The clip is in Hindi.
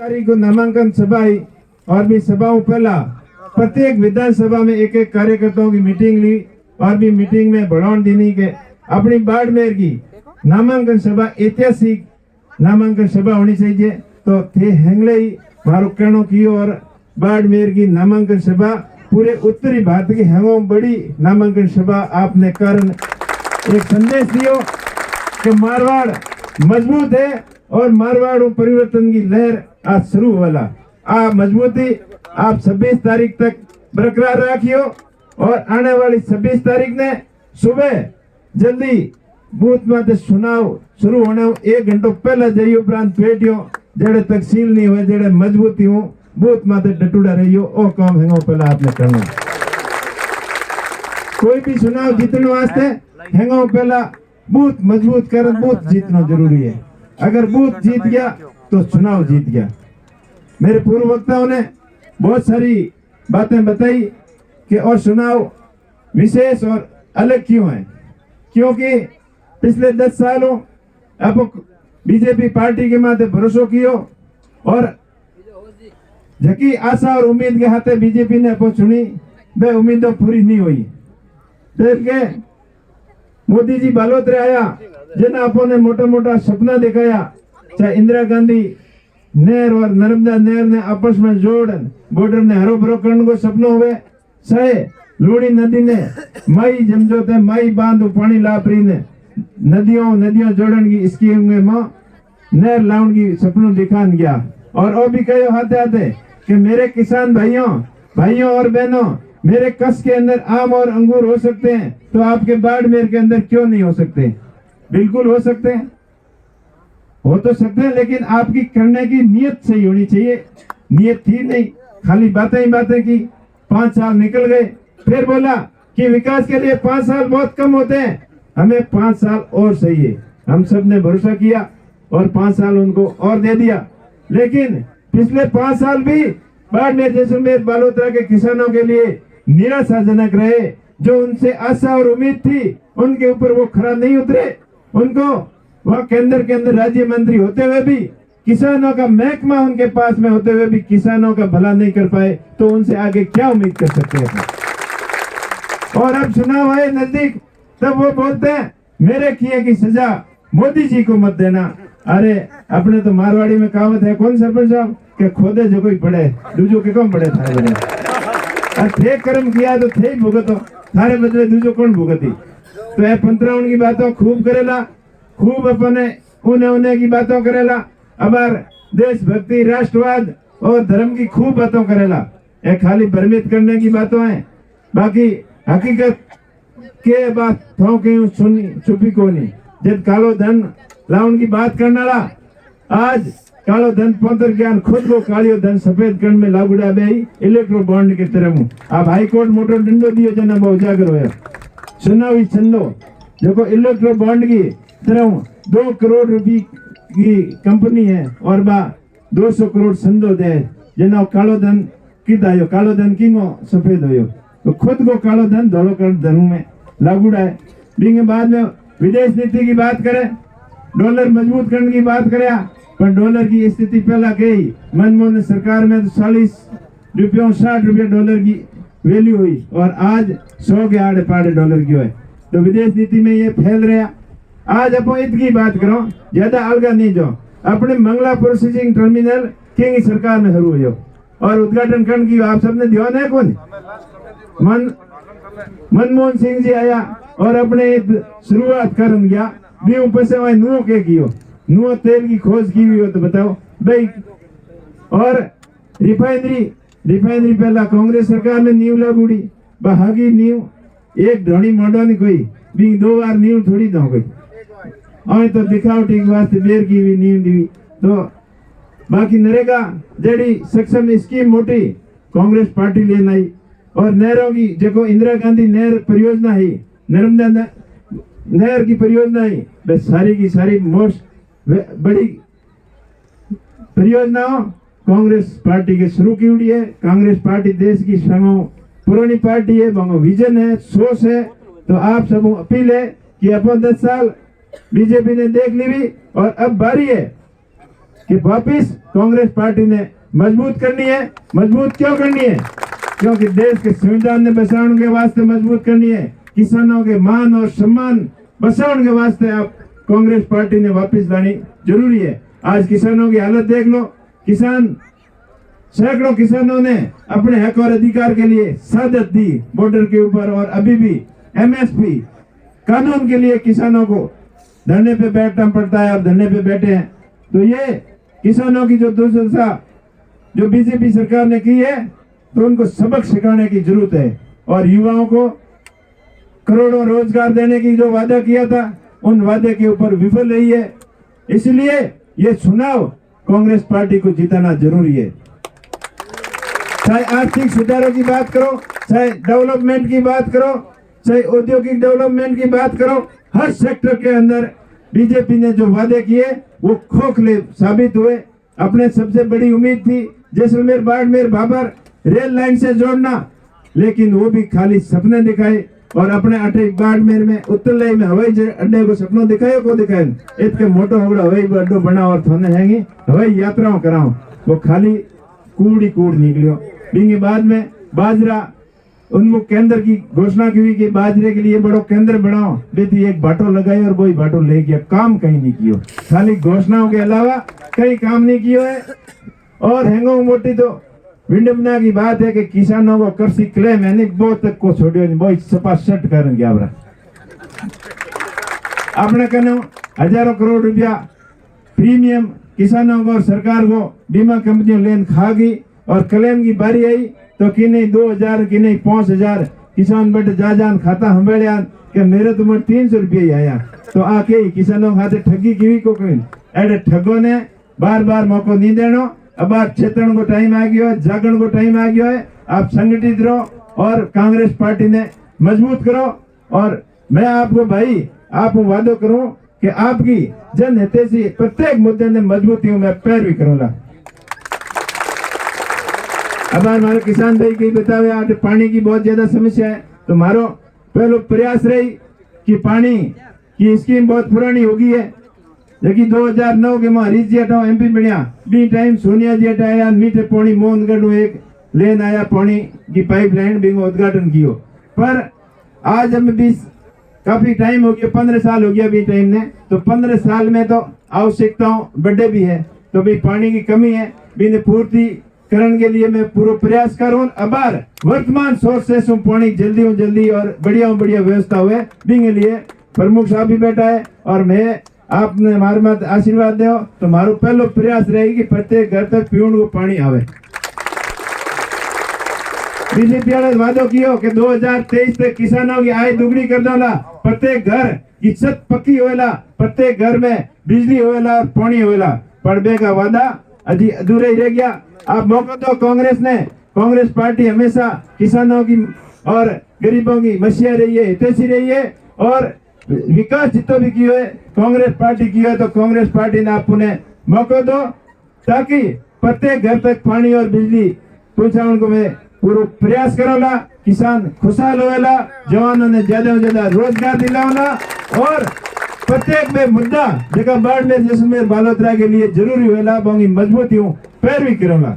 तारीख को नामांकन सभा ही और भी सभाओं पहला प्रत्येक विधानसभा में एक एक कार्यकर्ताओं की मीटिंग ली और भी मीटिंग में बढ़ाव देने के अपनी बाड़मेर की नामांकन सभा ऐतिहासिक नामांकन सभा होनी चाहिए। तो थे हेंगले ही मारो कहनो की और बाड़मेर की नामांकन सभा पूरे उत्तरी भारत की हेंगो बड़ी नामांकन सभा आपने कारण एक संदेश दियो कि मारवाड़ मजबूत है और मारवाड़ परिवर्तन की लहर आज शुरू वाला आ मजबूती आप 26 तारीख तक बरकरार रखियो और आने वाली 26 तारीख ने सुबह जल्दी बूथ में चुनाव शुरू होने 1 घंटो पहले जाइयो उपरांत बैठियो जेड़े तकसील नहीं हुए जेड़े मजबूती हूँ बूथ में डटूड़ा रहियो ओ काम हेंगो पहला आपने करना। कोई भी चुनाव जीतने वास्ते हेंगो पहला बूथ मजबूत कर बूथ जीतना जरूरी है। अगर बूथ जीत गया तो चुनाव जीत गया। मेरे पूर्व वक्ताओं ने बहुत सारी बातें बताई कि और चुनाव विशेष और अलग क्यों है, क्योंकि पिछले 10 सालों अब बीजेपी पार्टी के माथे भरोसा कियो और जकी आशा और उम्मीद के हाथे बीजेपी ने अपो चुनी वे उम्मीदें पूरी नहीं हुई। फिर के मोदी जी बालोतरे आया जिन्हें अपो ने मोटा मोटा सपना दिखाया, चाहे इंदिरा गांधी नहर और नर्मदा नहर ने आपस में जोड़ बॉर्डर ने हरो भरो करने को सपना हुए, चाहे लूणी नदी ने माई जमजोते माई बांध पानी लापरी ने नदियों जोड़न की स्कीम में नहर लाउन की सपनों दिखान गया। और वो भी कहो हाथे हाथे कि मेरे किसान भाइयों और बहनों मेरे कस के अंदर आम और अंगूर हो सकते हैं तो आपके बाड़मेर के अंदर क्यों नहीं हो सकते? बिल्कुल हो सकते हैं, हो तो सकते हैं, लेकिन आपकी करने की नीयत सही होनी चाहिए। नीयत थी नहीं, खाली बातें ही बातें की। 5 साल निकल गए, फिर बोला कि विकास के लिए 5 साल बहुत कम होते हैं, हमें 5 साल और चाहिए। हम सब ने भरोसा किया और 5 साल उनको और दे दिया। लेकिन पिछले 5 साल भी बाड़मेर जैसलमेर बालोतरा के किसानों के लिए निराशाजनक रहे। जो उनसे आशा और उम्मीद थी उनके ऊपर वो खरा नहीं उतरे। उनको वह केंद्र के अंदर राज्य मंत्री होते हुए भी, किसानों का महकमा उनके पास में होते हुए भी किसानों का भला नहीं कर पाए, तो उनसे आगे क्या उम्मीद कर सकते हैं? और अब चुनाव आए नजदीक तब वो बोलते हैं मेरे किए की सजा मोदी जी को मत देना। अरे अपने तो मारवाड़ी में कहावत है, कौन सरपंच साहब के खोदे जो कोई पड़े दूजो के कौन पड़े थारे बने, और थे कर्म किया तो थे भुगतो, थारे बदले दूजो कौन भुगती। तो ये 15 की बातों खूब करेला, खूब अपने उन्हें की बातों करेला, अबार देशभक्ति राष्ट्रवाद और धर्म की खूब बातों करेला। ये खाली भ्रमित करने की बातों हैं, बाकी हकीकत के बात थो के सुनी चुपी को नहीं। जब कालो धन लाउन की बात करने ला, आज कालो धन पंतर ज्ञान खुद को कालियो धन सफेद करण में लागुड़ा बे इलेक्ट्रो बॉन्ड के तरह आप हाई कोर्ट मोटर डंडो दियो जना उजागर होया चुनावी चंदो जो इलेक्ट्रो बॉन्ड की तरह 2 करोड़ रुपये की कंपनी है और बा 200 करोड़ संदो दे जना कालो धन किदायो कालो धन किंगो सफेद होयो। तो खुद को कालो धन धोलो कर धन में लागुड़ा है। बिंगे बाद में विदेश नीति की बात करें, डॉलर मजबूत करने की बात करें, पर डॉलर की स्थिति पहला गई मनमोहन सरकार में तो 40 रुपयों 60 रुपये डॉलर की वैल्यू हुई और आज 100 के आड़े पाड़े डॉलर की है। तो विदेश नीति में ये फैल रहा। आज अपन इतनी बात करो, ज्यादा अलगा नहीं जो अपने मंगला प्रोसेसिंग टर्मिनल किंग सरकार में शुरू हुई और उद्घाटन करने की आप सबने ध्यान है कौन मनमोहन सिंह जी आया और अपने शुरुआत कर गया भी पैसे वहां नुओ के कियो नुओ तेल की खोज की हुई हो तो बताओ भाई। और रिफाइनरी पहला कांग्रेस सरकार में नींव लगुड़ी बहागी नींव एक ढोनी मोडो नहीं कोई भी 2 बार नींव थोड़ी दो गई और तो दिखावटी के वास्ते बेर की हुई नींव दी। तो बाकी नरेगा जड़ी सक्षम स्कीम मोटी कांग्रेस पार्टी लेना आई और नहरों की जो इंदिरा गांधी नहर परियोजना है नर्मदा नहर की परियोजना है वे सारी की सारी मोस्ट बड़ी परियोजनाओं कांग्रेस पार्टी के शुरू की हुई है। कांग्रेस पार्टी देश की पुरानी पार्टी है, विजन है, सोच है। तो आप सब अपील है कि अपन 10 साल बीजेपी ने देख ली भी और अब बारी है कि वापिस कांग्रेस पार्टी ने मजबूत करनी है। मजबूत क्यों करनी है? क्योंकि देश के संविधान ने बचाने के वास्ते मजबूत करनी है। किसानों के मान और सम्मान बचाने के वास्ते आप कांग्रेस पार्टी ने वापस लानी जरूरी है। आज किसानों की हालत देख लो। किसान, सैकड़ों किसानों ने अपने हक और अधिकार के लिए शहादत दी बॉर्डर के ऊपर, और अभी भी एमएसपी कानून के लिए किसानों को धरने पे बैठना पड़ता है और धरने पे बैठे हैं। तो ये किसानों की जो दुर्दशा जो बीजेपी सरकार ने की है, तो उनको सबक सिखाने की जरूरत है। और युवाओं को करोड़ों रोजगार देने की जो वादा किया था, उन वादे के ऊपर विफल रही है। इसलिए ये चुनाव कांग्रेस पार्टी को जिताना जरूरी है। चाहे आर्थिक सुधारों की बात करो, चाहे डेवलपमेंट की बात करो, चाहे औद्योगिक डेवलपमेंट की बात करो, हर सेक्टर के अंदर बीजेपी ने जो वादे किए वो खोखले साबित हुए। अपने सबसे बड़ी उम्मीद थी जैसलमेर बाड़मेर भाबर रेल लाइन से जोड़ना, लेकिन वो भी खाली सपने दिखाए। और अपने अटे बाड़मेर में उत्तरलई में हवाई अड्डे को सपनों दिखायो को दिखाए इतने मोटो होगड़ो हवाई अड्डो बनाओ और थाने हैंगी हवाई यात्राओं कराओ, वो खाली कूड़ ही कूड़ निकलियो। बिंगे बाद में बाजरा उन्मुख केंद्र की घोषणा की हुई कि बाजरे के लिए बड़ो केंद्र बनाओ, बेटी एक बाटो लगाई और वही बाटो ले गया, काम कहीं नहीं कियो। खाली घोषणाओं के अलावा कई काम नहीं कियो है। और हैंगो मोटी तो विडंबना की बात है कि किसानों को कृषि क्लेम है नहीं बहुत तक को छोड़ियो नहीं, बहुत सपाट कर गया। अपने कहने हजारों करोड़ रुपया प्रीमियम किसानों को और सरकार को बीमा कंपनियों लेन खा गई, और क्लेम की बारी आई तो कि नहीं 2000 कि नहीं 5000 किसान बेटे जा जान खाता हमें कि मेरे तो 300 रुपये ही आया। तो आके ही किसानों खाते ठगी की को कहीं एडे ठगों ने बार बार मौको नहीं देना। अब आप चेतन को टाइम आ गया है, जागरण को टाइम आ गया है। आप संगठित रहो और कांग्रेस पार्टी ने मजबूत करो। और मैं आपको भाई आप वादो करूं कि आपकी जन हितैषी प्रत्येक मुद्दे ने मजबूती हूं मैं पैरवी करूंगा। अब हमारे किसान भाई की बतावे आज पानी की बहुत ज्यादा समस्या है, तो मारो पहलो प्रयास रही कि पानी की स्कीम बहुत पुरानी हो गई है। लेकिन 2009 के हरीश जी हटाओ एमपी बनया बी टाइम सोनिया जी हटाया मीठे पानी मोहनगढ़ में एक लेन आया पानी की पाइपलाइन भी उद्घाटन कियो। पर आज हमें 20 काफी टाइम हो गया, 15 साल हो गया भी टाइम ने, तो 15 साल में तो आवश्यकताओं बड़े भी है, तो भी पानी की कमी है भी पूर्ति करने के लिए मैं पूरा प्रयास करूं। अबार वर्तमान सोर्सेस पानी जल्दी और बढ़िया व्यवस्था हुए बिंगे लिए प्रमुख साहब भी बैठा है। और मैं आपने हमारे मत आशीर्वाद दो तो मारो पहलो प्रयास रहेगी कि प्रत्येक घर तक पीने को पानी आवे। बीजेपी वाले वादो कियो कि 2023 तक किसानों की आय दुगनी कर दोला, प्रत्येक घर की छत पक्की होएला, प्रत्येक घर में बिजली होएला और पानी होएला। पड़बे का वादा अजी अधूरा ही रह गया। आप मौका दो कांग्रेस पार्टी हमेशा किसानों की और गरीबों की मसीहा रही है, हितैषी रही है। और विकास जितो भी किया है कांग्रेस पार्टी किया है, तो कांग्रेस पार्टी ने आप उन्हें मौका दो ताकि प्रत्येक घर तक पानी और बिजली पहुंचाने को मैं पूरा प्रयास करोला। किसान खुशहाल होएला, जवानों ने ज्यादा से ज्यादा रोजगार दिलाओला। और प्रत्येक में मुद्दा जगह बाढ़ में जैसलमेर बालोतरा के लिए जरूरी होएला, बहुत मजबूती हूँ पैरवी करोला।